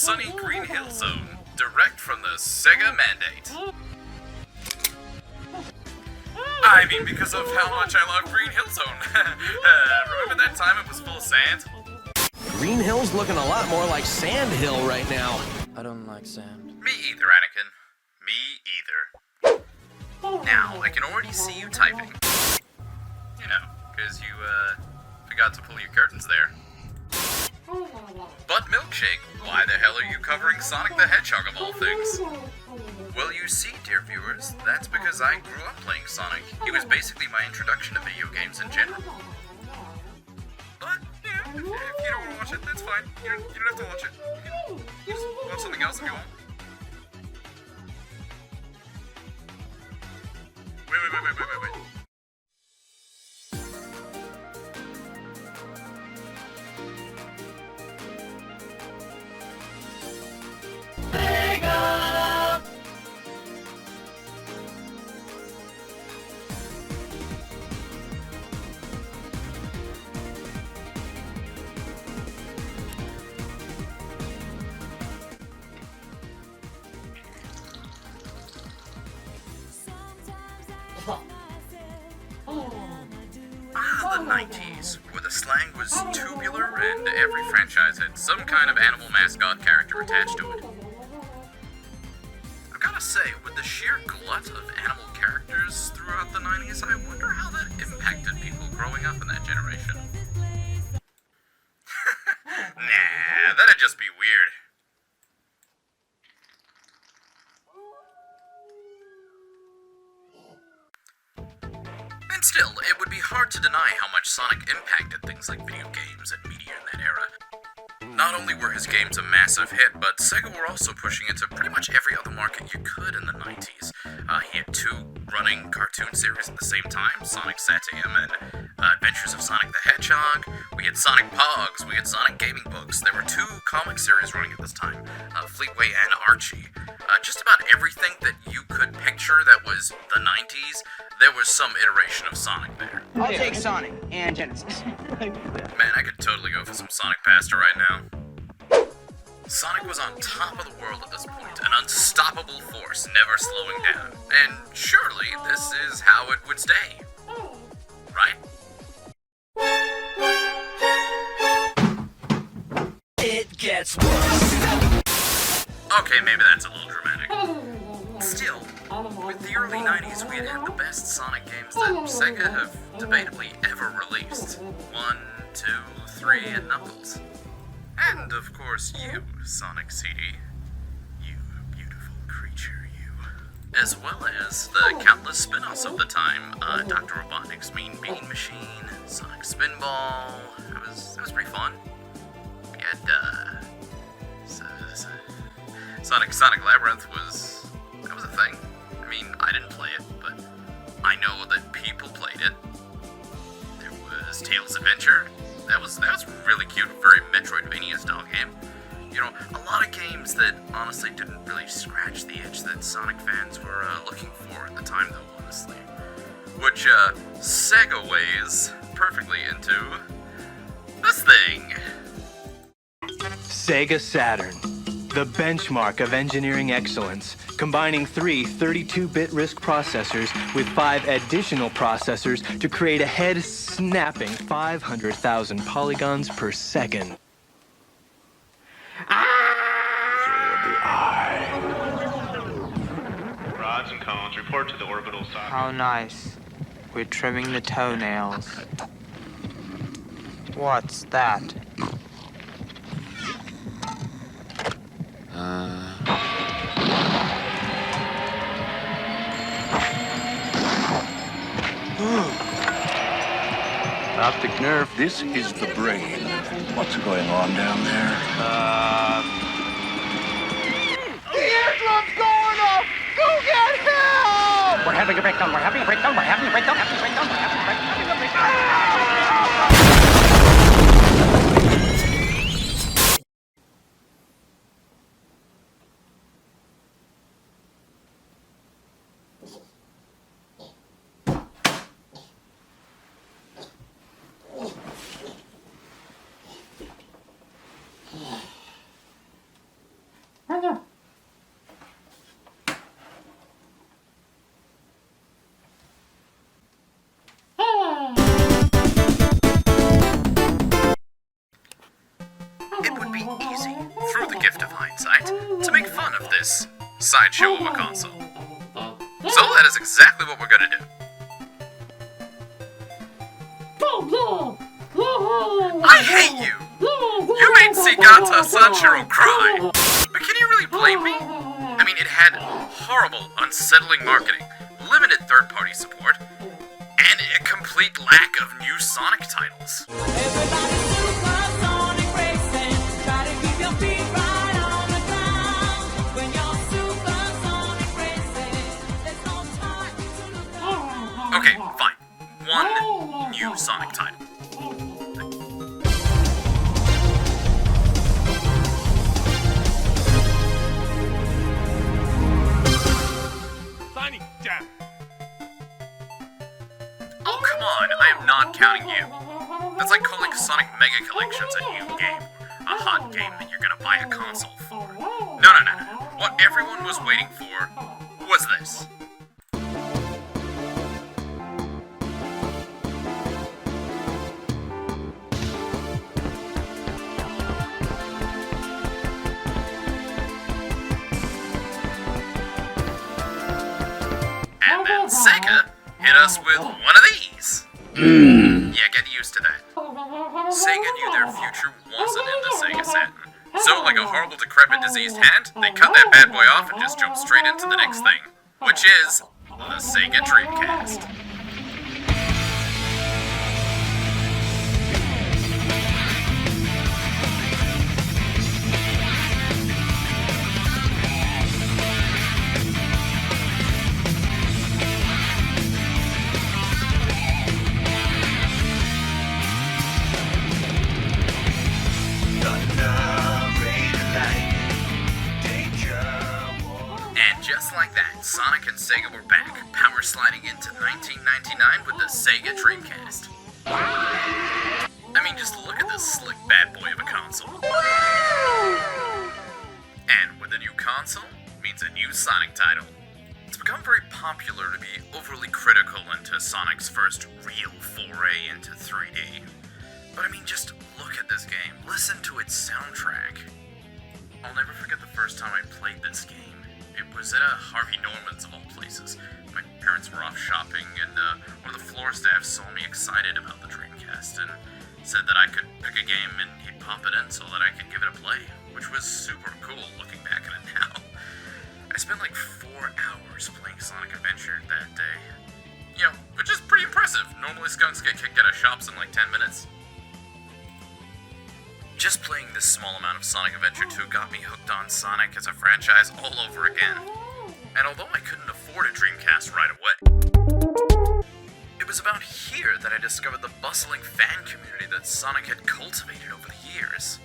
sunny Green Hill Zone, direct from the Sega mandate. I mean, because of how much I love Green Hill Zone. Remember that time it was full of sand? Green Hill's looking a lot more like Sand Hill right now. I don't like sand. Me either, Anakin. Me either. Now, I can already see you typing. You know, because you, forgot to pull your curtains there. But Milkshake, why the hell are you covering Sonic the Hedgehog of all things? Well, you see, dear viewers, that's because I grew up playing Sonic. He was basically my introduction to video games in general. But, yeah, if you don't want to watch it, that's fine. You don't have to watch it. You just watch something else if you want. Wait. The 90s, where the slang was tubular and every franchise had some kind of animal mascot character attached to it. I've gotta say, with the sheer glut of animal characters throughout the 90s, I wonder how that impacted people growing up in that generation. Nah, that'd just be weird. And still, it would be hard to deny how much Sonic impacted things like video games and media in that era. Not only were his games a massive hit, but Sega were also pushing into pretty much every other market you could in the 90s. He had two running cartoon series at the same time, Sonic Saturn and Adventures of Sonic the Hedgehog. We had Sonic Pogs, we had Sonic Gaming Books. There were two comic series running at this time, Fleetway and Archie. Just about everything that you could picture that was the 90s, there was some iteration of Sonic there. I'll take Sonic and Genesis. Man, I could totally go for some Sonic pasta right now. Sonic was on top of the world at this point, an unstoppable force, never slowing down. And surely this is how it would stay. Right? It gets worse. Okay, maybe that's a little dramatic. Still, with the early 90s, we had the best Sonic games that Sega have debatably ever released. 1, 2, 3, and Knuckles. And, of course, you, Sonic CD. You beautiful creature, you. As well as the countless spin-offs of the time. Dr. Robotnik's Mean Bean Machine, Sonic Spinball. It was pretty fun. We had, Sonic Labyrinth was a thing. I mean, I didn't play it, but I know that people played it. There was Tails Adventure. That was really cute, very Metroidvania style game. You know, a lot of games that honestly didn't really scratch the itch that Sonic fans were looking for at the time, though, honestly. Which segues perfectly into this thing. Sega Saturn, the benchmark of engineering excellence, combining three 32-bit RISC processors with 5 additional processors to create a head-snapping 500,000 polygons per second. Rods and cones report to the orbital socket. How nice. We're trimming the toenails. What's that? Optic nerve, this is the brain. What's going on down there? The eardrum's going off! Go get help! We're having a breakdown, we're having a breakdown, we're having a breakdown, having a breakdown, we're having a breakdown, having a breakdown. this sideshow of a console. So that is exactly what we're gonna do. I hate you! You made Segata Sanshiro cry! But can you really blame me? I mean, it had horrible, unsettling marketing, limited third-party support, and a complete lack of new Sonic titles. Okay, fine. One new Sonic title. Sonic Jam. Oh, come on, I am not counting you. That's like calling Sonic Mega Collections a new game, a hot game that you're gonna buy a console for. No. What everyone was waiting for was this. And then Sega hit us with one of these. Yeah, get used to that. Sega knew their future wasn't in the Sega Saturn. So, like a horrible, decrepit, diseased hand, they cut that bad boy off and just jumped straight into the next thing, which is the Sega Dreamcast. And just like that, Sonic and Sega were back, power sliding into 1999 with the Sega Dreamcast. I mean, just look at this slick bad boy of a console. And with a new console, means a new Sonic title. It's become very popular to be overly critical into Sonic's first real foray into 3D. But I mean, just look at this game. Listen to its soundtrack. I'll never forget the first time I played this game. It was at a Harvey Norman's of all places. My parents were off shopping, and one of the floor staff saw me excited about the Dreamcast and said that I could pick a game and he'd pop it in so that I could give it a play, which was super cool looking back at it now. I spent like 4 hours playing Sonic Adventure that day. You know, which is pretty impressive. Normally skunks get kicked out of shops in like 10 minutes. Just playing this small amount of Sonic Adventure 2 got me hooked on Sonic as a franchise all over again. And although I couldn't afford a Dreamcast right away, it was about here that I discovered the bustling fan community that Sonic had cultivated over the years.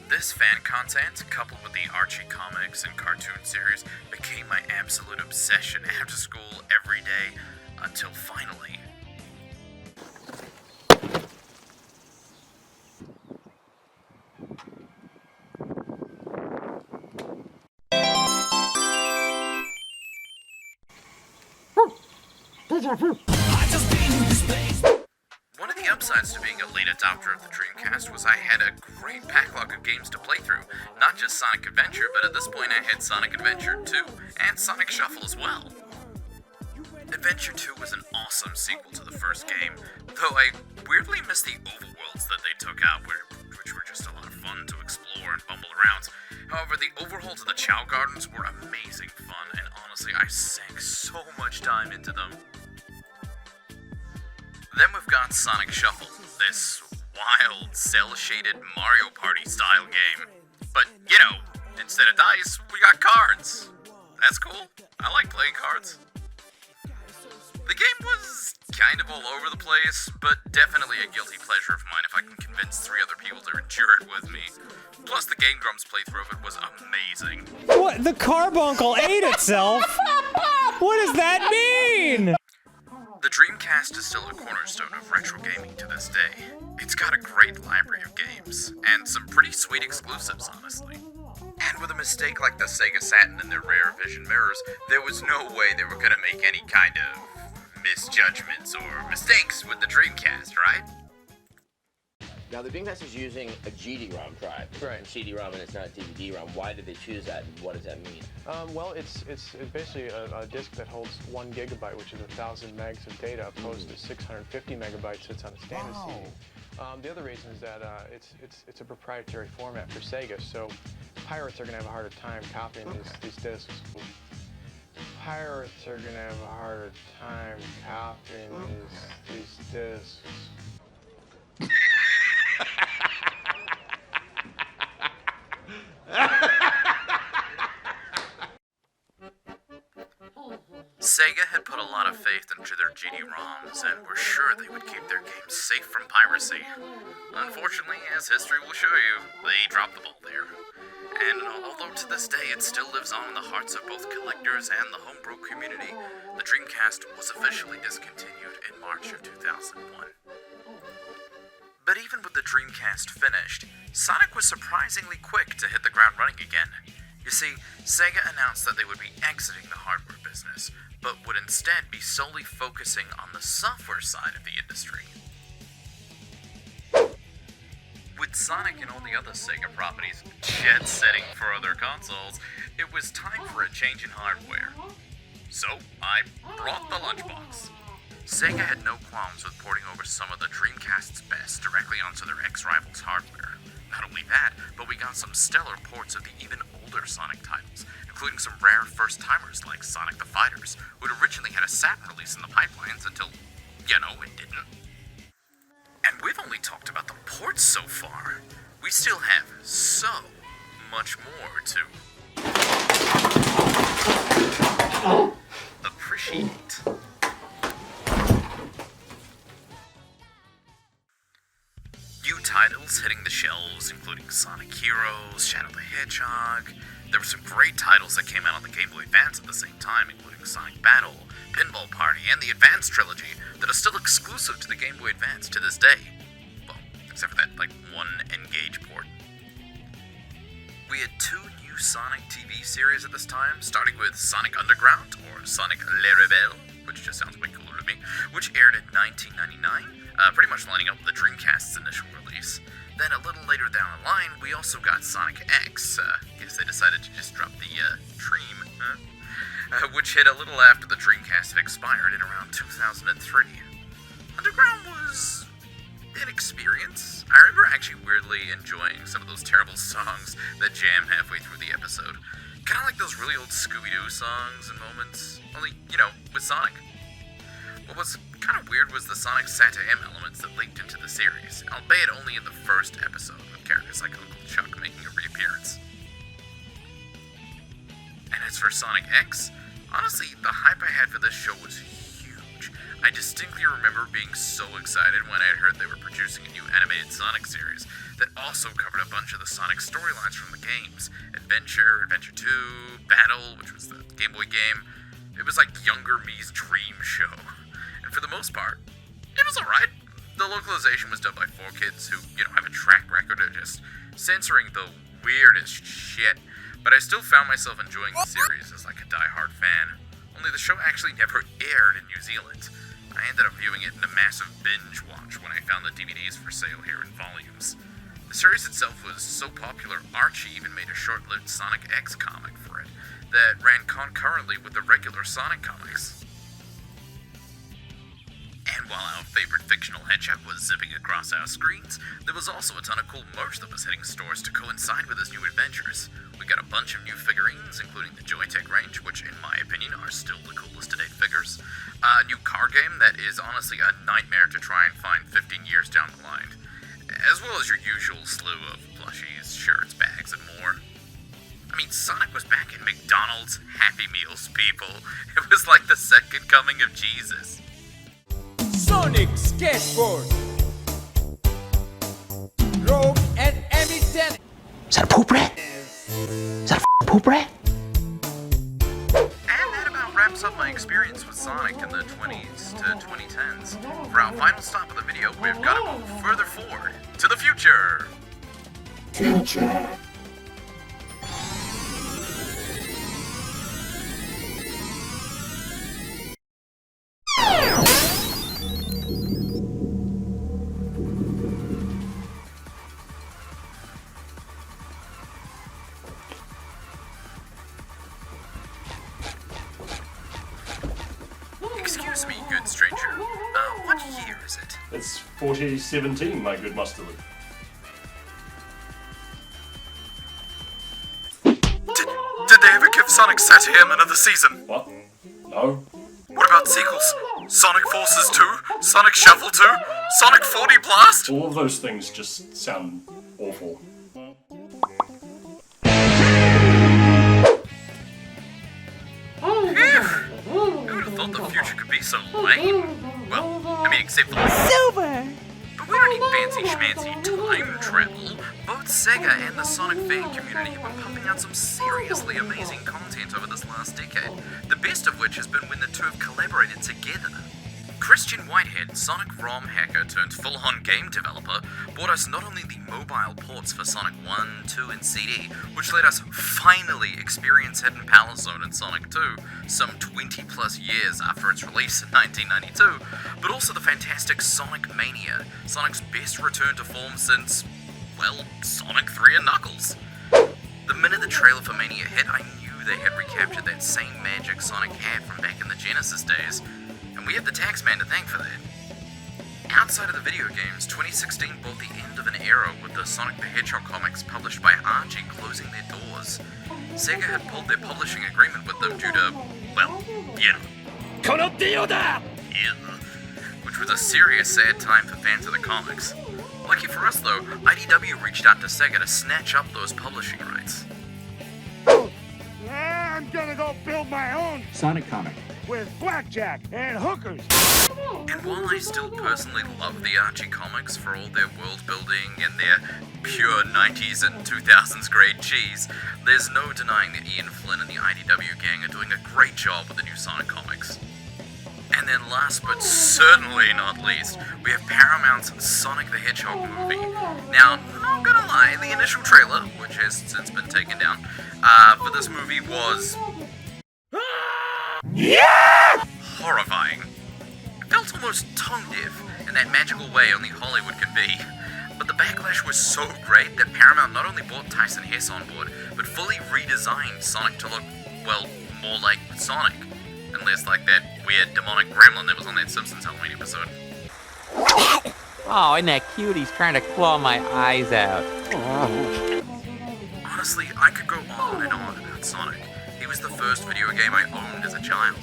This fan content, coupled with the Archie comics and cartoon series, became my absolute obsession after school every day, until finally... One of the upsides to being a late adopter of the Dreamcast was I had a great backlog of games to play through. Not just Sonic Adventure, but at this point I had Sonic Adventure 2 and Sonic Shuffle as well. Adventure 2 was an awesome sequel to the first game, though I weirdly missed the overworlds that they took out, which were just a lot of fun to explore and bumble around. However, the overhauls of the Chow Gardens were amazing fun, and honestly, I sank so much time into them. Then we've got Sonic Shuffle, this wild, cel-shaded Mario Party style game. But, you know, instead of dice, we got cards. That's cool. I like playing cards. The game was kind of all over the place, but definitely a guilty pleasure of mine if I can convince 3 other people to endure it with me. Plus, the Game Grumps playthrough of it was amazing. What? The carbuncle ate itself? What does that mean? The Dreamcast is still a cornerstone of retro gaming to this day. It's got a great library of games, and some pretty sweet exclusives, honestly. And with a mistake like the Sega Saturn and their rare vision mirrors, there was no way they were gonna make any kind of misjudgments or mistakes with the Dreamcast, right? Now, the Dreamcast is using a GD-ROM drive. Right. It's CD-ROM and it's not DVD-ROM. Why did they choose that, and what does that mean? Well, it's basically a disk that holds 1 gigabyte, which is 1,000 megs of data, opposed to 650 megabytes that's on a standard CD. The other reason is that it's a proprietary format for Sega, so pirates are going to have a harder time copying these discs. Pirates are going to have a harder time copying these discs. Sega had put a lot of faith into their GD-ROMs and were sure they would keep their games safe from piracy. Unfortunately, as history will show you, they dropped the ball there. And although to this day it still lives on in the hearts of both collectors and the homebrew community, the Dreamcast was officially discontinued in March of 2001. But even with the Dreamcast finished, Sonic was surprisingly quick to hit the ground running again. You see, Sega announced that they would be exiting the hardware business, but would instead be solely focusing on the software side of the industry. With Sonic and all the other Sega properties jet-setting for other consoles, it was time for a change in hardware. So, I brought the lunchbox. Sega had no qualms with porting over some of the Dreamcast's best directly onto their ex-rivals' hardware. Not only that, but we got some stellar ports of the even older Sonic titles, including some rare first-timers like Sonic the Fighters, who had originally had a Saturn release in the pipelines until, it didn't. And we've only talked about the ports so far. We still have so much more to appreciate. New titles hitting the shelves, including Sonic Heroes, Shadow the Hedgehog. There were some great titles that came out on the Game Boy Advance at the same time, including Sonic Battle, Pinball Party, and the Advance Trilogy that are still exclusive to the Game Boy Advance to this day. Well, except for that, one N-Gage port. We had 2 new Sonic TV series at this time, starting with Sonic Underground, or Sonic Le Rebelle, which just sounds way cooler to me, which aired in 1999. Pretty much lining up with the Dreamcast's initial release. Then a little later down the line, we also got Sonic X. Guess they decided to just drop the Dream, which hit a little after the Dreamcast had expired in around 2003. Underground was an experience. I remember actually weirdly enjoying some of those terrible songs that jam halfway through the episode. Kind of like those really old Scooby-Doo songs and moments, only, with Sonic. What was kind of weird was the Sonic Saturn elements that leaked into the series, albeit only in the first episode, with characters like Uncle Chuck making a reappearance. And as for Sonic X, honestly, the hype I had for this show was huge. I distinctly remember being so excited when I had heard they were producing a new animated Sonic series that also covered a bunch of the Sonic storylines from the games. Adventure, Adventure 2, Battle, which was the Game Boy game. It was like younger me's dream show. And for the most part, it was alright. The localization was done by 4 kids who, have a track record of just censoring the weirdest shit. But I still found myself enjoying the series as like a die-hard fan. Only the show actually never aired in New Zealand. I ended up viewing it in a massive binge watch when I found the DVDs for sale here in volumes. The series itself was so popular, Archie even made a short-lived Sonic X comic for it that ran concurrently with the regular Sonic comics. And while our favorite fictional hedgehog was zipping across our screens, there was also a ton of cool merch that was hitting stores to coincide with his new adventures. We got a bunch of new figurines, including the Joytech range, which in my opinion are still the coolest to date figures. A new card game that is honestly a nightmare to try and find 15 years down the line. As well as your usual slew of plushies, shirts, bags, and more. I mean, Sonic was back in McDonald's Happy Meals, people. It was like the second coming of Jesus. Sonic Skateboard, Rogue and Emmy-10. Is that a poop rat? Is that a poop rat? And that about wraps up my experience with Sonic in the 20s to 2010s. For our final stop of the video, we've got to move further forward to the future. It's 4017, my good mustard. Did they ever give Sonic Saturn another season? What? No? What about sequels? Sonic Forces 2? Sonic Shuffle 2? Sonic 4D Blast? All of those things just sound awful. Who would have thought the future could be so lame? Well, I mean, except for Silver! But we don't need fancy schmancy time travel. Both Sega and the Sonic fan community have been pumping out some seriously amazing content over this last decade, the best of which has been when the two have collaborated together. Christian Whitehead, Sonic ROM hacker turned full-on game developer, brought us not only the mobile ports for Sonic 1, 2, and CD, which let us finally experience Hidden Palace Zone in Sonic 2, some 20 plus years after its release in 1992, but also the fantastic Sonic Mania, Sonic's best return to form since, well, Sonic 3 and Knuckles. The minute the trailer for Mania hit, I knew they had recaptured that same magic Sonic had from back in the Genesis days, and we have the Taxman to thank for that. Outside of the video games, 2016 brought the end of an era with the Sonic the Hedgehog comics published by Archie closing their doors. Sega had pulled their publishing agreement with them due to, well, yeah. Which was a serious sad time for fans of the comics. Lucky for us though, IDW reached out to Sega to snatch up those publishing rights. I'm gonna go build my own Sonic comic. with blackjack and hookers. And while I still personally love the Archie comics for all their world building and their pure 90s and 2000s grade cheese, there's no denying that Ian Flynn and the IDW gang are doing a great job with the new Sonic comics. And then last but certainly not least, we have Paramount's Sonic the Hedgehog movie. Now, not gonna lie, the initial trailer, which has since been taken down, for this movie was horrifying. It felt almost tone deaf in that magical way only Hollywood can be. But the backlash was so great that Paramount not only brought Tyson Hesse on board, but fully redesigned Sonic to look, well, more like Sonic. And less like that weird demonic gremlin that was on that Simpsons Halloween episode. Oh, isn't that cute? He's trying to claw my eyes out. Honestly, I could go on and on about Sonic. He was the first video game I owned as a child,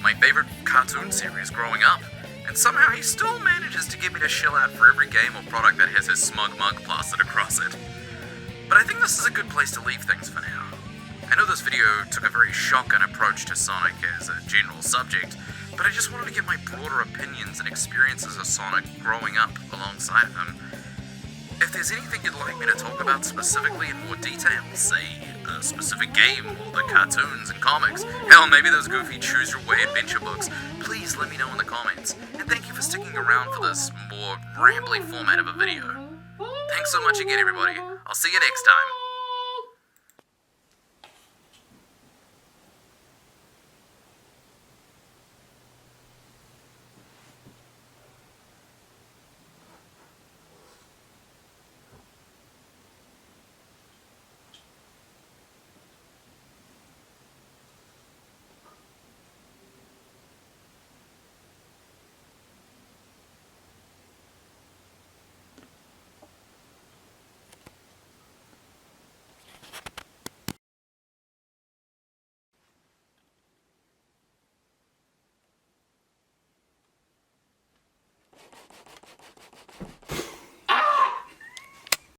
my favorite cartoon series growing up, and somehow he still manages to get me to shell out for every game or product that has his smug mug plastered across it. But I think this is a good place to leave things for now. I know this video took a very shotgun approach to Sonic as a general subject, but I just wanted to get my broader opinions and experiences of Sonic growing up alongside of him. If there's anything you'd like me to talk about specifically in more detail, say a specific game or the cartoons and comics, hell, maybe those goofy Choose Your Way adventure books, please let me know in the comments. And thank you for sticking around for this more rambly format of a video. Thanks so much again, everybody. I'll see you next time.